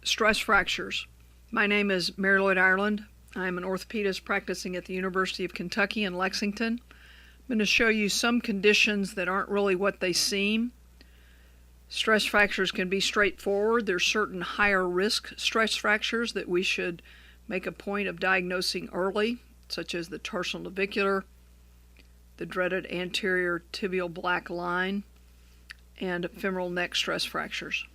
stress fractures. My name is Mary Lloyd Ireland. I'm an orthopedist practicing at the University of Kentucky in Lexington. I'm going to show you some conditions that aren't really what they seem. Stress fractures can be straightforward. There's certain higher risk stress fractures that we should make a point of diagnosing early, such as the tarsal-navicular, the dreaded anterior tibial black line, and femoral neck stress fractures.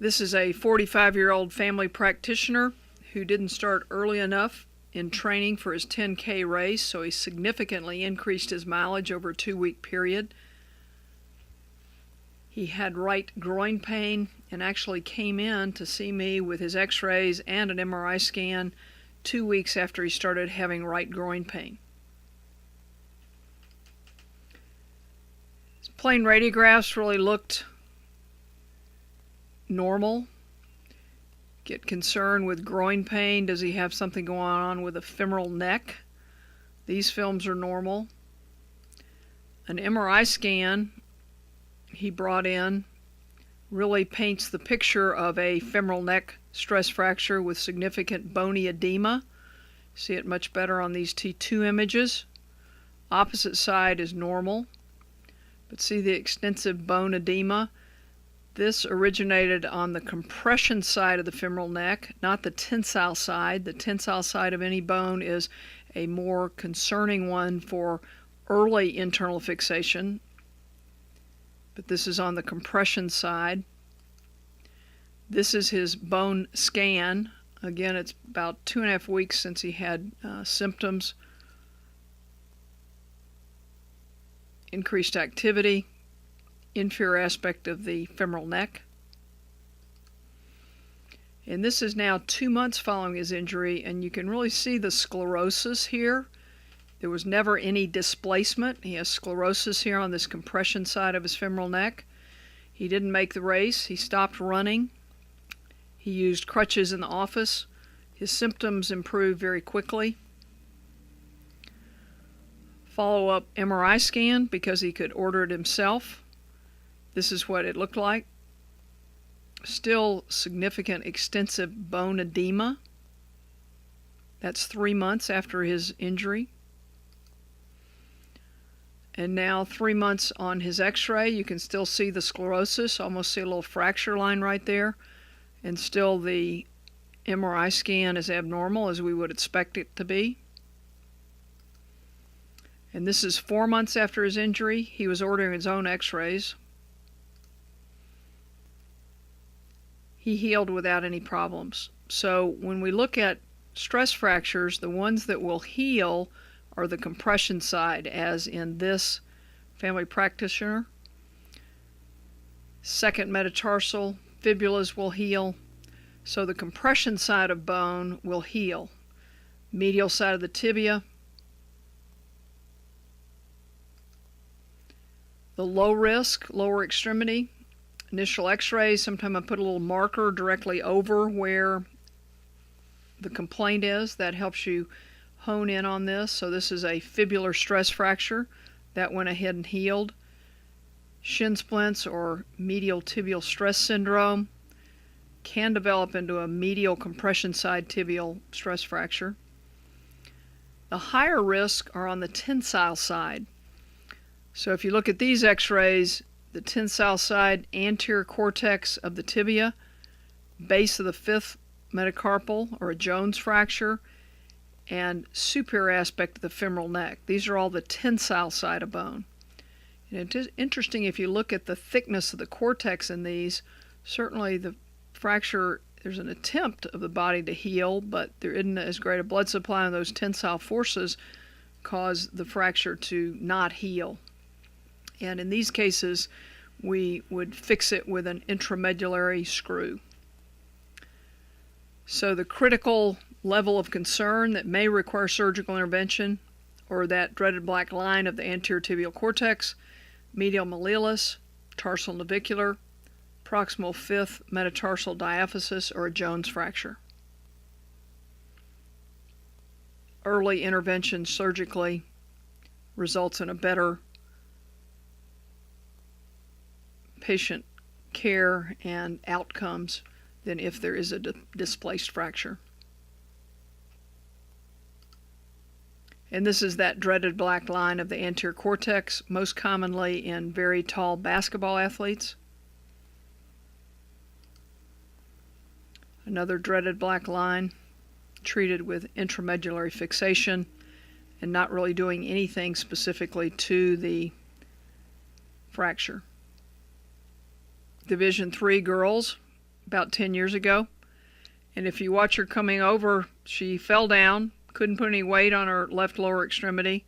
This is a 45-year-old family practitioner who didn't start early enough in training for his 10K race, so he significantly increased his mileage over a 2-week period. He had right groin pain and actually came in to see me with his x-rays and an MRI scan 2 weeks after he started having right groin pain. His plain radiographs really looked normal. Get concerned with groin pain. Does he have something going on with a femoral neck? These films are normal. An MRI scan he brought in really paints the picture of a femoral neck stress fracture with significant bony edema. See it much better on these T2 images. Opposite side is normal, but see the extensive bone edema. This originated on the compression side of the femoral neck, not the tensile side. The tensile side of any bone is a more concerning one for early internal fixation, but this is on the compression side. This is his bone scan. Again, it's about 2.5 weeks since he had symptoms. Increased activity, inferior aspect of the femoral neck. And this is now 2 months following his injury, and you can really see the sclerosis here. There was never any displacement. He has sclerosis here on this compression side of his femoral neck. He didn't make the race. He stopped running. He used crutches in the office. His symptoms improved very quickly. Follow-up MRI scan because he could order it himself. This is what it looked like. Still significant extensive bone edema. That's 3 months after his injury. And now 3 months on his x-ray, you can still see the sclerosis, almost see a little fracture line right there. And still the MRI scan is abnormal as we would expect it to be. And this is 4 months after his injury. He was ordering his own x-rays. He healed without any problems. So when we look at stress fractures, the ones that will heal are the compression side, as in this family practitioner. Second metatarsal, fibulas will heal. So the compression side of bone will heal. Medial side of the tibia. The low risk, lower extremity, initial x-rays, sometimes I put a little marker directly over where the complaint is. That helps you hone in on this. So this is a fibular stress fracture. That went ahead and healed. Shin splints or medial tibial stress syndrome can develop into a medial compression side tibial stress fracture. The higher risk are on the tensile side. So if you look at these x-rays, the tensile side, anterior cortex of the tibia, base of the fifth metacarpal or a Jones fracture, and superior aspect of the femoral neck. These are all the tensile side of bone. And it is interesting if you look at the thickness of the cortex in these, certainly the fracture, there's an attempt of the body to heal, but there isn't as great a blood supply, and those tensile forces cause the fracture to not heal. And in these cases, we would fix it with an intramedullary screw. So the critical level of concern that may require surgical intervention, or that dreaded black line of the anterior tibial cortex, medial malleolus, tarsal navicular, proximal fifth metatarsal diaphysis, or a Jones fracture. Early intervention surgically results in a better patient care and outcomes than if there is a displaced fracture. And this is that dreaded black line of the anterior cortex, most commonly in very tall basketball athletes. Another dreaded black line, treated with intramedullary fixation and not really doing anything specifically to the fracture. Division III girls, about 10 years ago. And if you watch her coming over, she fell down, couldn't put any weight on her left lower extremity,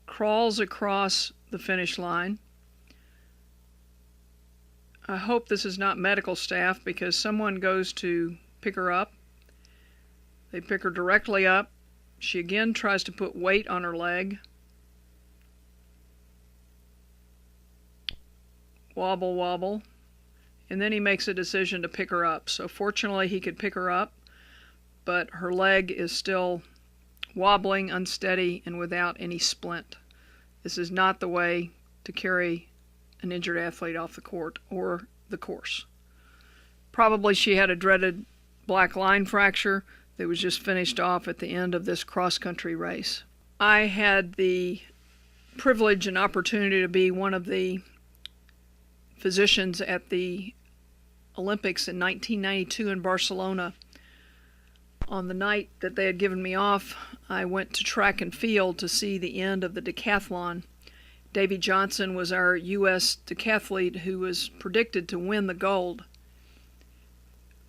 crawls across the finish line. I hope this is not medical staff, because someone goes to pick her up. They pick her directly up. She again tries to put weight on her leg. Wobble, wobble. And then he makes a decision to pick her up. So fortunately he could pick her up, but her leg is still wobbling, unsteady, and without any splint. This is not the way to carry an injured athlete off the court or the course. Probably she had a dreaded black line fracture that was just finished off at the end of this cross-country race. I had the privilege and opportunity to be one of the physicians at the Olympics in 1992 in Barcelona. On the night that they had given me off, I went to track and field to see the end of the decathlon. Davey Johnson was our U.S. decathlete who was predicted to win the gold.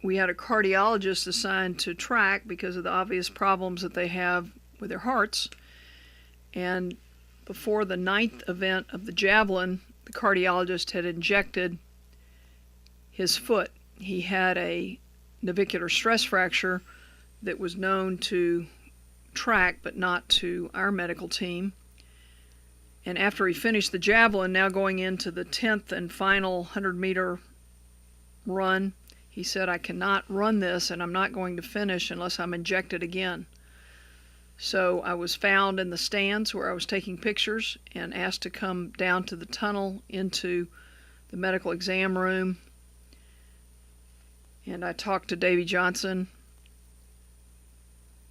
We had a cardiologist assigned to track because of the obvious problems that they have with their hearts. And before the 9th event of the javelin, the cardiologist had injected his foot. He had a navicular stress fracture that was known to track but not to our medical team. And after he finished the javelin, now going into the 10th and final 100-meter run, he said, "I cannot run this, and I'm not going to finish unless I'm injected again." So I was found in the stands where I was taking pictures and asked to come down to the tunnel into the medical exam room. And I talked to Davey Johnson.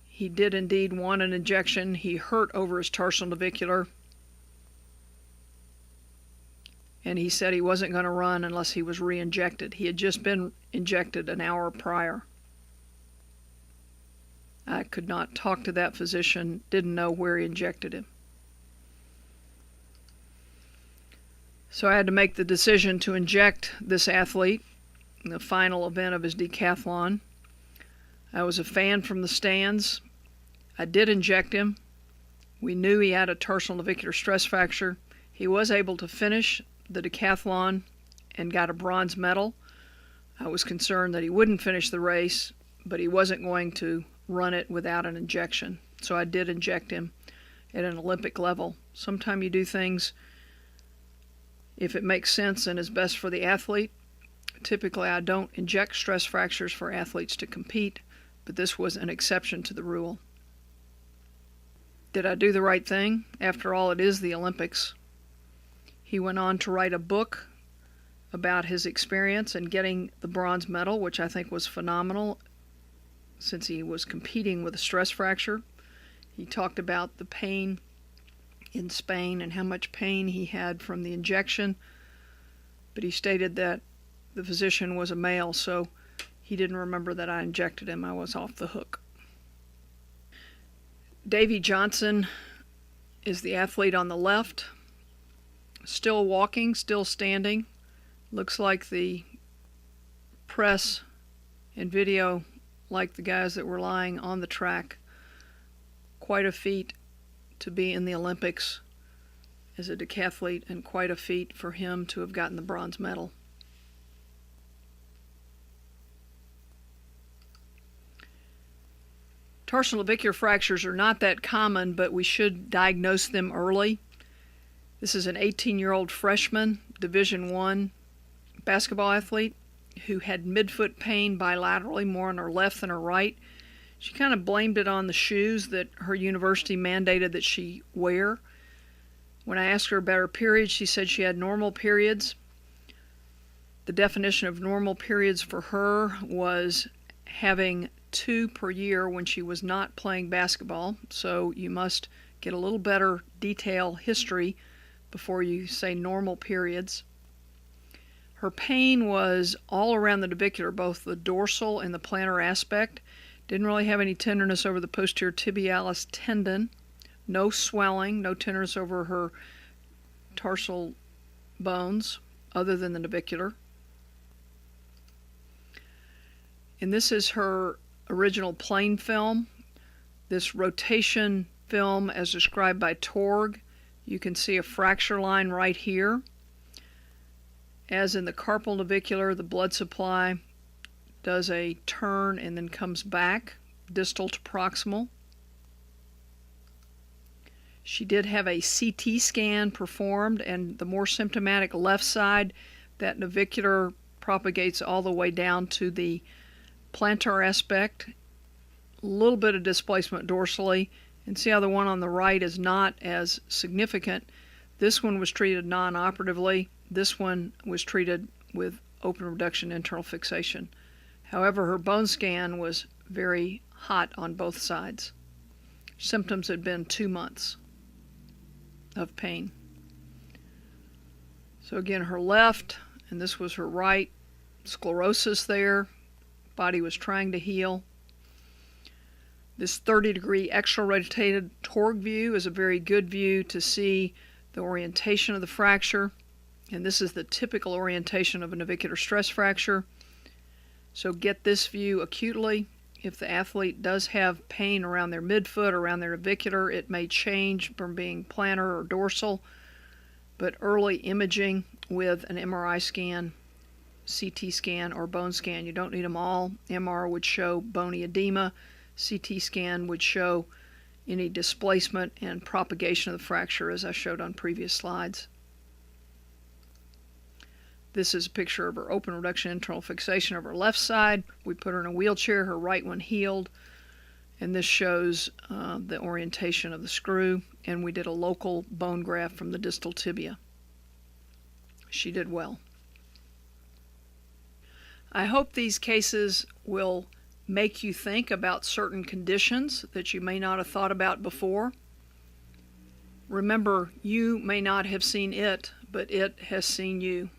He did indeed want an injection. He hurt over his tarsal navicular. And he said he wasn't going to run unless he was re-injected. He had just been injected an hour prior. I could not talk to that physician, didn't know where he injected him. So I had to make the decision to inject this athlete in the final event of his decathlon. I was a fan from the stands. I did inject him. We knew he had a tarsal navicular stress fracture. He was able to finish the decathlon and got a bronze medal. I was concerned that he wouldn't finish the race, but he wasn't going to run it without an injection. So I did inject him at an Olympic level. Sometimes you do things if it makes sense and is best for the athlete. Typically I don't inject stress fractures for athletes to compete, but this was an exception to the rule. Did I do the right thing? After all, it is the Olympics. He went on to write a book about his experience in getting the bronze medal, which I think was phenomenal since he was competing with a stress fracture. He talked about the pain in Spain and how much pain he had from the injection, but he stated that the physician was a male, so he didn't remember that I injected him. I was off the hook. Davey Johnson is the athlete on the left. Still walking, still standing. Looks like the press and video like the guys that were lying on the track. Quite a feat to be in the Olympics as a decathlete, and quite a feat for him to have gotten the bronze medal. Tarsal navicular fractures are not that common, but we should diagnose them early. This is an 18-year-old freshman, Division I basketball athlete who had midfoot pain bilaterally, more on her left than her right. She kind of blamed it on the shoes that her university mandated that she wear. When I asked her about her periods, she said she had normal periods. The definition of normal periods for her was having 2 per year when she was not playing basketball, so you must get a little better detail history before you say normal periods. Her pain was all around the navicular, both the dorsal and the plantar aspect. Didn't really have any tenderness over the posterior tibialis tendon. No swelling, no tenderness over her tarsal bones other than the navicular. And this is her original plain film. This rotation film as described by Torg. You can see a fracture line right here. As in the carpal navicular, the blood supply does a turn and then comes back, distal to proximal. She did have a CT scan performed, and the more symptomatic left side, that navicular propagates all the way down to the plantar aspect. A little bit of displacement dorsally, and see how the one on the right is not as significant. This one was treated non-operatively. This one was treated with open reduction internal fixation. However, her bone scan was very hot on both sides. Symptoms had been 2 months of pain. So again, her left, and this was her right, sclerosis there. Body was trying to heal. This 30-degree extra rotated Torg view is a very good view to see the orientation of the fracture. And this is the typical orientation of a navicular stress fracture. So get this view acutely. If the athlete does have pain around their midfoot, around their navicular, it may change from being plantar or dorsal, but early imaging with an MRI scan, CT scan, or bone scan. You don't need them all. MR would show bony edema. CT scan would show any displacement and propagation of the fracture, as I showed on previous slides. This is a picture of her open reduction internal fixation of her left side. We put her in a wheelchair, her right one healed, and this shows the orientation of the screw, and we did a local bone graft from the distal tibia. She did well. I hope these cases will make you think about certain conditions that you may not have thought about before. Remember, you may not have seen it, but it has seen you.